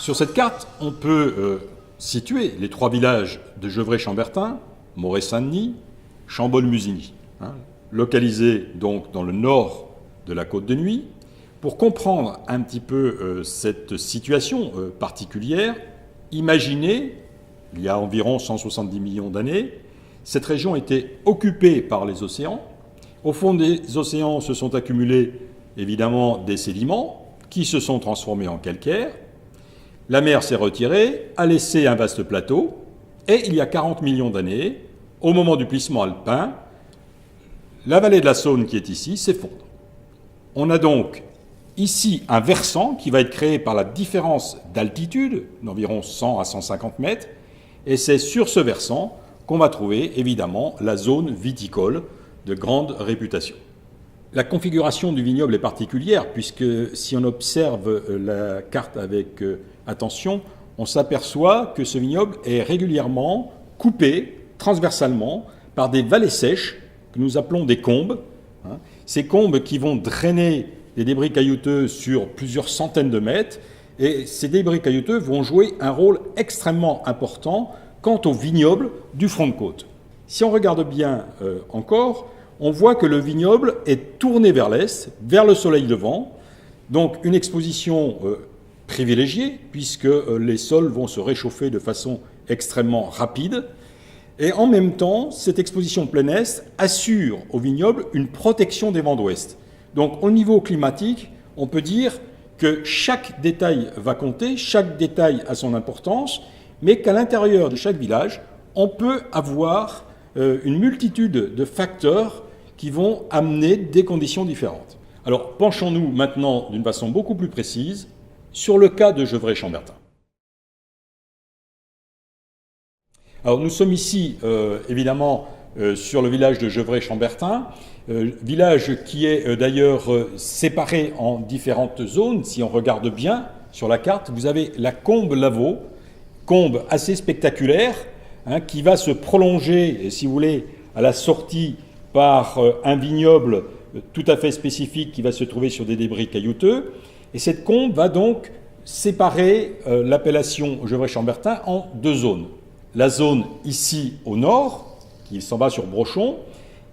Sur cette carte, on peut situer les trois villages de Gevrey-Chambertin, Moret-Saint-Denis, Chambol-Musigny, localisés donc dans le nord de la Côte de Nuits. Pour comprendre un petit peu cette situation particulière, imaginez, il y a environ 170 millions d'années, cette région était occupée par les océans. Au fond des océans se sont accumulés évidemment des sédiments qui se sont transformés en calcaire. La mer s'est retirée, a laissé un vaste plateau, et il y a 40 millions d'années, au moment du plissement alpin, la vallée de la Saône qui est ici s'effondre. On a donc ici un versant qui va être créé par la différence d'altitude, d'environ 100 à 150 mètres, et c'est sur ce versant qu'on va trouver évidemment la zone viticole de grande réputation. La configuration du vignoble est particulière puisque si on observe la carte avec attention, on s'aperçoit que ce vignoble est régulièrement coupé transversalement par des vallées sèches que nous appelons des combes. Ces combes qui vont drainer des débris caillouteux sur plusieurs centaines de mètres, et ces débris caillouteux vont jouer un rôle extrêmement important quant au vignoble du front de côte. Si on regarde bien encore, on voit que le vignoble est tourné vers l'est, vers le soleil levant, donc une exposition privilégiée, puisque les sols vont se réchauffer de façon extrêmement rapide, et en même temps, cette exposition plein est assure au vignoble une protection des vents d'ouest. Donc au niveau climatique, on peut dire que chaque détail va compter, chaque détail a son importance, mais qu'à l'intérieur de chaque village, on peut avoir une multitude de facteurs qui vont amener des conditions différentes. Alors penchons-nous maintenant d'une façon beaucoup plus précise sur le cas de Gevrey-Chambertin. Alors nous sommes ici évidemment sur le village de Gevrey-Chambertin, village qui est d'ailleurs séparé en différentes zones. Si on regarde bien sur la carte, vous avez la combe Lavaux, combe assez spectaculaire, qui va se prolonger, si vous voulez, à la sortie par un vignoble tout à fait spécifique qui va se trouver sur des débris caillouteux. Et cette combe va donc séparer l'appellation Gevrey-Chambertin en deux zones. La zone ici au nord, qui s'en va sur Brochon,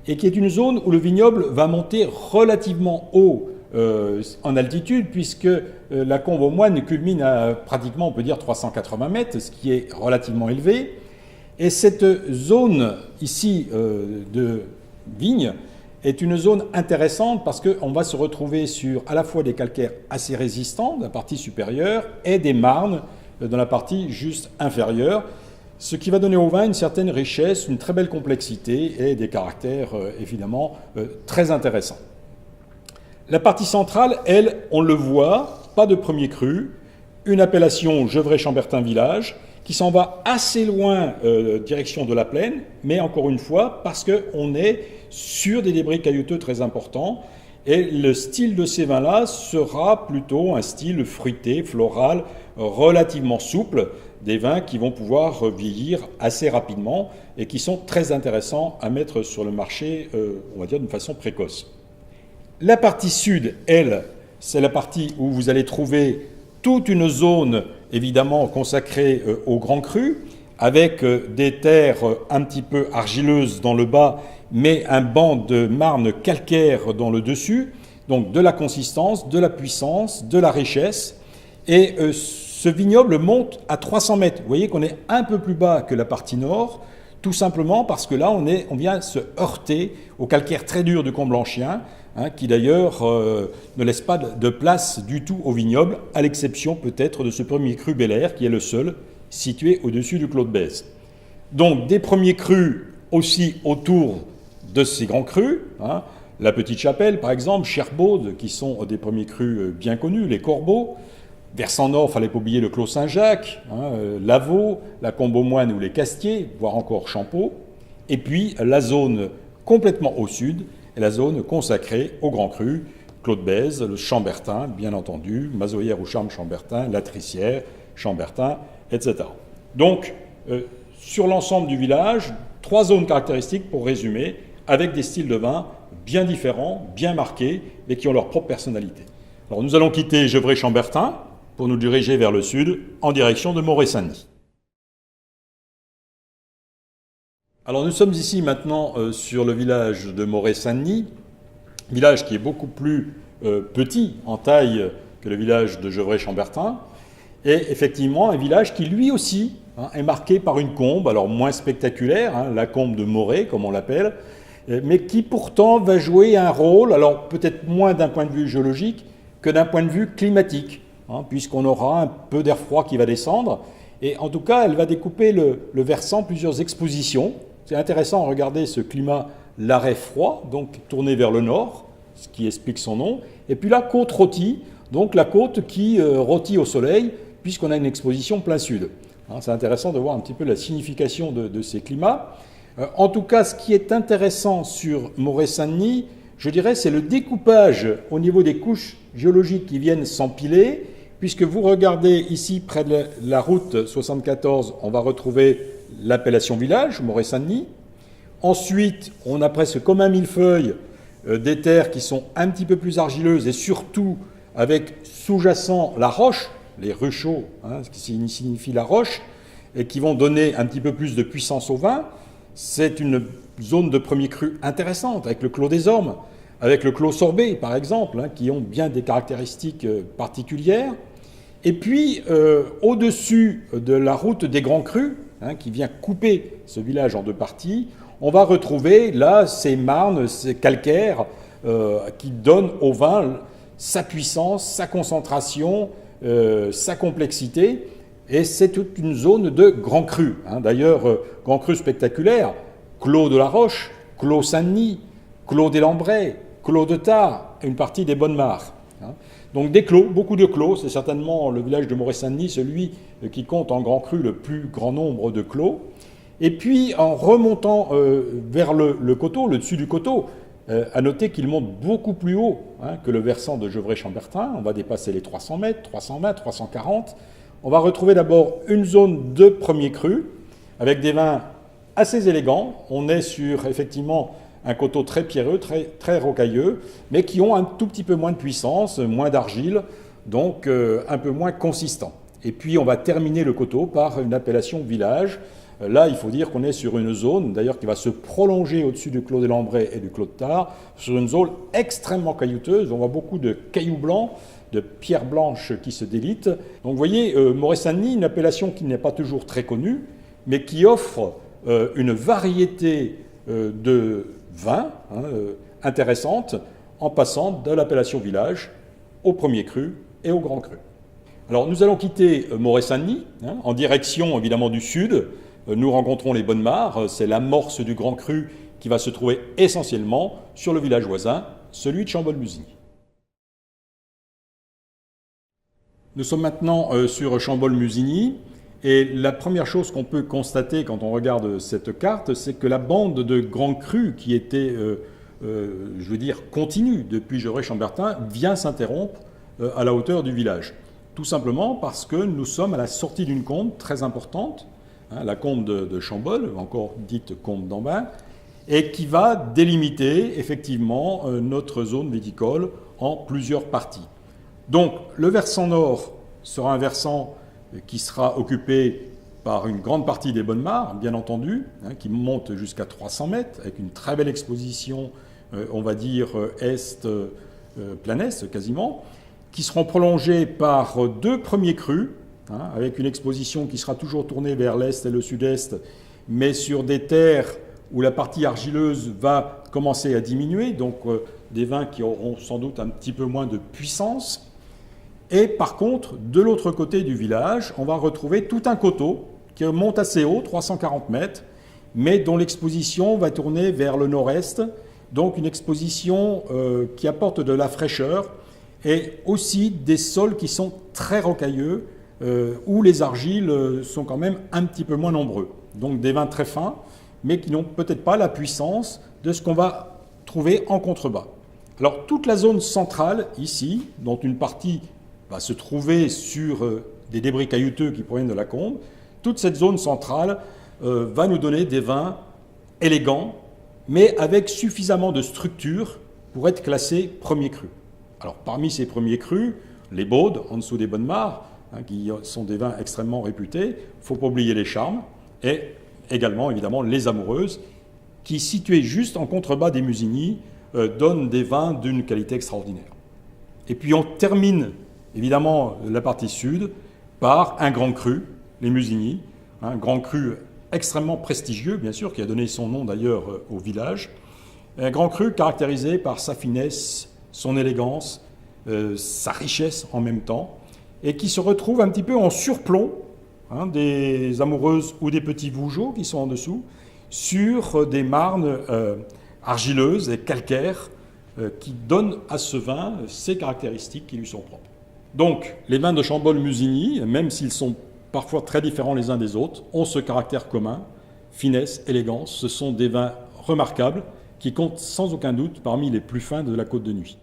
et qui est une zone où le vignoble va monter relativement haut en altitude, puisque la combe aux moines culmine à pratiquement, on peut dire, 380 mètres, ce qui est relativement élevé. Et cette zone ici de vigne est une zone intéressante parce qu'on va se retrouver sur à la fois des calcaires assez résistants dans la partie supérieure et des marnes dans la partie juste inférieure, ce qui va donner au vin une certaine richesse, une très belle complexité et des caractères évidemment très intéressants. La partie centrale, elle, on le voit, pas de premier cru, une appellation Gevrey-Chambertin village qui s'en va assez loin direction de la plaine, mais encore une fois parce qu'on est sur des débris caillouteux très importants et le style de ces vins-là sera plutôt un style fruité, floral, relativement souple, des vins qui vont pouvoir vieillir assez rapidement et qui sont très intéressants à mettre sur le marché, on va dire d'une façon précoce. La partie sud, elle, c'est la partie où vous allez trouver toute une zone évidemment consacrée aux grands crus, avec des terres un petit peu argileuses dans le bas, mais un banc de marne calcaire dans le dessus, donc de la consistance, de la puissance, de la richesse. Et ce vignoble monte à 300 mètres. Vous voyez qu'on est un peu plus bas que la partie nord, tout simplement parce que là, on vient se heurter au calcaire très dur du Comblanchien, qui d'ailleurs ne laisse pas de place du tout au vignoble, à l'exception peut-être de ce premier cru Bel Air, qui est le seul situé au-dessus du Clos de Bèze. Donc des premiers crus aussi autour de ces grands crus, la Petite Chapelle par exemple, Cherbourg, qui sont des premiers crus bien connus, les Corbeaux. Versant nord, il ne fallait pas oublier le Clos Saint-Jacques, Lavaux, la Combe aux Moines ou les Castiers, voire encore Champeaux. Et puis la zone complètement au sud, est la zone consacrée aux grands crus, Clos de Bèze, le Chambertin, bien entendu, Mazohière ou Charmes-Chambertin, la Trissière, Chambertin, etc. Donc, sur l'ensemble du village, 3 zones caractéristiques pour résumer, avec des styles de vin bien différents, bien marqués, mais qui ont leur propre personnalité. Alors nous allons quitter Gevrey-Chambertin pour nous diriger vers le sud, en direction de Moret-Saint-Denis. Alors nous sommes ici maintenant sur le village de Moret-Saint-Denis, village qui est beaucoup plus petit en taille que le village de Gevrey-Chambertin, et effectivement un village qui lui aussi est marqué par une combe, alors moins spectaculaire, la combe de Moret comme on l'appelle, mais qui pourtant va jouer un rôle, alors peut-être moins d'un point de vue géologique que d'un point de vue climatique, puisqu'on aura un peu d'air froid qui va descendre, et en tout cas elle va découper le versant plusieurs expositions. C'est intéressant de regarder ce climat l'arrêt froid, donc tourné vers le nord, ce qui explique son nom, et puis la côte rôtie, donc la côte qui rôtit au soleil, puisqu'on a une exposition plein sud. C'est intéressant de voir un petit peu la signification de ces climats. En tout cas, ce qui est intéressant sur Moret-Saint-Denis, je dirais, c'est le découpage au niveau des couches géologiques qui viennent s'empiler, puisque vous regardez ici, près de la route 74, on va retrouver l'appellation village, Moret-Saint-Denis. Ensuite, on a presque comme un millefeuille des terres qui sont un petit peu plus argileuses et surtout avec sous-jacent la roche, les ruchots, ce qui signifie la roche, et qui vont donner un petit peu plus de puissance au vin. C'est une zone de premier cru intéressante, avec le clos des Ormes, avec le clos sorbet, par exemple, qui ont bien des caractéristiques particulières. Et puis, au-dessus de la route des Grands Crus, qui vient couper ce village en deux parties, on va retrouver là ces marnes, ces calcaires qui donnent au vin sa puissance, sa concentration, sa complexité. Et c'est toute une zone de grands crus. D'ailleurs, grands crus spectaculaires, Clos de la Roche, Clos Saint-Denis, Clos des Lambrais, Clos de Tard, une partie des Bonnes-Mares. Donc des clos, beaucoup de clos, c'est certainement le village de Moret-Saint-Denis, celui qui compte en grand cru le plus grand nombre de clos. Et puis en remontant vers le coteau, le dessus du coteau, à noter qu'il monte beaucoup plus haut que le versant de Gevrey-Chambertin, on va dépasser les 300 mètres, 320, 340. On va retrouver d'abord une zone de premier cru, avec des vins assez élégants. On est sur effectivement un coteau très pierreux, très rocailleux, mais qui ont un tout petit peu moins de puissance, moins d'argile, donc un peu moins consistant. Et puis on va terminer le coteau par une appellation village. Là, il faut dire qu'on est sur une zone, d'ailleurs, qui va se prolonger au-dessus du clos des Lambrais et du clos de Tard, sur une zone extrêmement caillouteuse. On voit beaucoup de cailloux blancs, de pierres blanches qui se délitent. Donc vous voyez, Moret-Saint-Denis, une appellation qui n'est pas toujours très connue, mais qui offre une variété de vins intéressante, en passant de l'appellation village au premier cru et au grand cru. Alors nous allons quitter Moret-Saint-Denis, en direction évidemment du sud. Nous rencontrons les Bonnes-Mares, c'est l'amorce du grand cru qui va se trouver essentiellement sur le village voisin, celui de Chambolle-Musigny. Nous sommes maintenant sur Chambolle-Musigny, et la première chose qu'on peut constater quand on regarde cette carte, c'est que la bande de grands crus qui était, je veux dire, continue depuis Gevrey-Chambertin, vient s'interrompre à la hauteur du village. Tout simplement parce que nous sommes à la sortie d'une combe très importante, la combe de Chambolle, encore dite combe d'Ambin, et qui va délimiter effectivement notre zone viticole en plusieurs parties. Donc le versant nord sera un versant qui sera occupé par une grande partie des Bonnes-Mares, bien entendu, qui monte jusqu'à 300 mètres, avec une très belle exposition, on va dire plein est quasiment, qui seront prolongés par deux premiers crus, avec une exposition qui sera toujours tournée vers l'est et le sud-est, mais sur des terres où la partie argileuse va commencer à diminuer, donc des vins qui auront sans doute un petit peu moins de puissance. Et par contre, de l'autre côté du village, on va retrouver tout un coteau qui monte assez haut, 340 mètres, mais dont l'exposition va tourner vers le nord-est, donc une exposition qui apporte de la fraîcheur et aussi des sols qui sont très rocailleux, où les argiles sont quand même un petit peu moins nombreux. Donc des vins très fins, mais qui n'ont peut-être pas la puissance de ce qu'on va trouver en contrebas. Alors toute la zone centrale, ici, dont une partie va se trouver sur des débris caillouteux qui proviennent de la combe, toute cette zone centrale va nous donner des vins élégants, mais avec suffisamment de structure pour être classés premiers crus. Alors parmi ces premiers crus, les Baudes, en dessous des Bonnes-Mares, qui sont des vins extrêmement réputés. Il ne faut pas oublier les Charmes, et également, évidemment, les Amoureuses, qui, situées juste en contrebas des Musigny, donnent des vins d'une qualité extraordinaire. Et puis on termine, évidemment, la partie sud par un grand cru, les Musigny, un grand cru extrêmement prestigieux, bien sûr, qui a donné son nom d'ailleurs au village. Un grand cru caractérisé par sa finesse, son élégance, sa richesse en même temps, et qui se retrouve un petit peu en surplomb des Amoureuses ou des petits Vougeot qui sont en dessous, sur des marnes argileuses et calcaires qui donnent à ce vin ces caractéristiques qui lui sont propres. Donc, les vins de Chambolle-Musigny, même s'ils sont parfois très différents les uns des autres, ont ce caractère commun, finesse, élégance. Ce sont des vins remarquables qui comptent sans aucun doute parmi les plus fins de la Côte de Nuits.